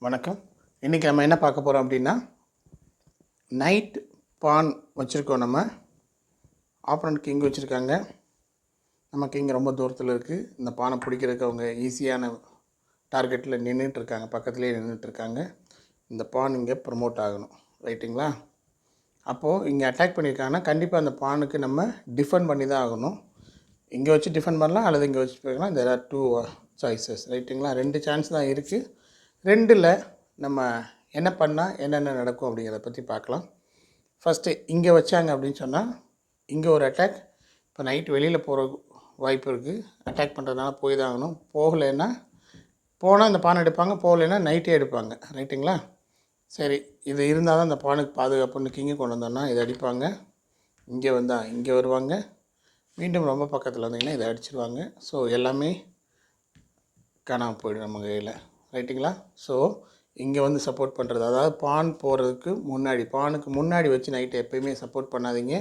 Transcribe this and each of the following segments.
வணக்கம். இன்றைக்கி நம்ம என்ன பார்க்க போகிறோம் அப்படின்னா, நைட் பான் வச்சுருக்கோம். நம்ம ஆப்பனண்ட் கிங் வச்சுருக்காங்க. நம்ம கிங் ரொம்ப தூரத்தில் இருக்குது. இந்த பானை பிடிக்கிறதுக்கு அவங்க ஈஸியான டார்கெட்டில் நின்றுட்டுருக்காங்க, பக்கத்துலேயே நின்றுட்டுருக்காங்க. இந்த பான் இங்கே ப்ரமோட் ஆகணும், ரைட்டுங்களா? அப்போது இங்கே அட்டாக் பண்ணியிருக்காங்கன்னா கண்டிப்பாக அந்த பானுக்கு நம்ம டிஃபெண்ட் பண்ணி தான் ஆகணும். இங்கே வச்சு டிஃபெண்ட் பண்ணலாம் அல்லது இங்கே வச்சு போய்க்கலாம். தேர் ஆர் 2 சாய்ஸஸ், ரைட்டுங்களா? 2 சான்ஸ் தான் இருக்குது. 2ல் நம்ம என்ன பண்ணால் என்னென்ன நடக்கும் அப்படிங்கிறத பற்றி பார்க்கலாம். ஃபஸ்ட்டு இங்கே வச்சாங்க அப்படின்னு சொன்னால், இங்கே ஒரு அட்டாக். இப்போ நைட் வெளியில் போகிற வாய்ப்பு இருக்குது. அட்டாக் பண்ணுறதுனால போய் தான் ஆகணும். போகலைன்னா போனால் இந்த பானை எடுப்பாங்க, போகலைன்னா நைட்டே எடுப்பாங்க, ரைட்டுங்களா? சரி, இது இருந்தால் தான் இந்த பானுக்கு பாதுகாப்புன்னு கிங்கை கொண்டு வந்தோன்னா இதை அடிப்பாங்க. இங்கே வந்தால் இங்கே வருவாங்க, மீண்டும் ரொம்ப பக்கத்தில் வந்தீங்கன்னா இதை அடிச்சிடுவாங்க. ஸோ எல்லாமே காணாமல் போய்டும் நம்ம கையில், ரைட்டுங்களா? ஸோ இங்கே வந்து சப்போர்ட் பண்ணுறது, அதாவது பான் போகிறதுக்கு முன்னாடி, பானுக்கு முன்னாடி வச்சு நைட்டு எப்போயுமே சப்போர்ட் பண்ணாதீங்க.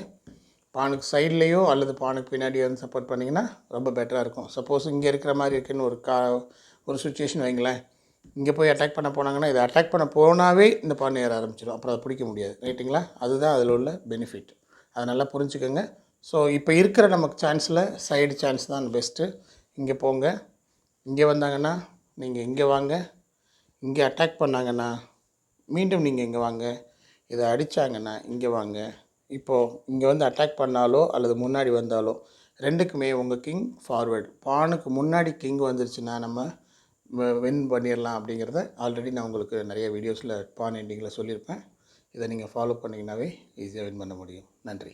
பானுக்கு சைட்லேயோ அல்லது பானுக்கு பின்னாடியோ வந்து சப்போர்ட் பண்ணிங்கன்னா ரொம்ப பெட்டராக இருக்கும். சப்போஸ் இங்கே இருக்கிற மாதிரி இருக்குன்னு ஒரு சுச்சுவேஷன் வைங்களேன். இங்கே போய் அட்டாக் பண்ண போனாங்கன்னா இதை அட்டாக் பண்ண போனாவே இந்த பான் ஏற ஆரம்பிச்சிடும். அப்புறம் அதை பிடிக்க முடியாது, ரைட்டுங்களா? அதுதான் அதில் உள்ள பெனிஃபிட். அதை நல்லா புரிஞ்சுக்கோங்க. ஸோ இப்போ இருக்கிற நமக்கு சான்ஸில் சைடு சான்ஸ் தான் பெஸ்ட்டு. இங்கே போங்க, இங்கே வந்தாங்கன்னா நீங்கள் இங்கே வாங்க, இங்கே அட்டாக் பண்ணாங்கன்னா மீண்டும் நீங்கள் இங்கே வாங்க, இதை அடித்தாங்கன்னா இங்கே வாங்க. இப்போது இங்கே வந்து அட்டாக் பண்ணாலோ அல்லது முன்னாடி வந்தாலோ ரெண்டுக்குமே உங்கள் கிங் ஃபார்வேர்டு. பானுக்கு முன்னாடி கிங் வந்துருச்சுன்னா நம்ம வின் பண்ணிடலாம் அப்படிங்கிறத ஆல்ரெடி நான் உங்களுக்கு நிறைய வீடியோஸில் பான் எண்டிங்கில் சொல்லியிருப்பேன். இதை நீங்கள் ஃபாலோ பண்ணிங்கன்னாவே ஈஸியாக வின் பண்ண முடியும். நன்றி.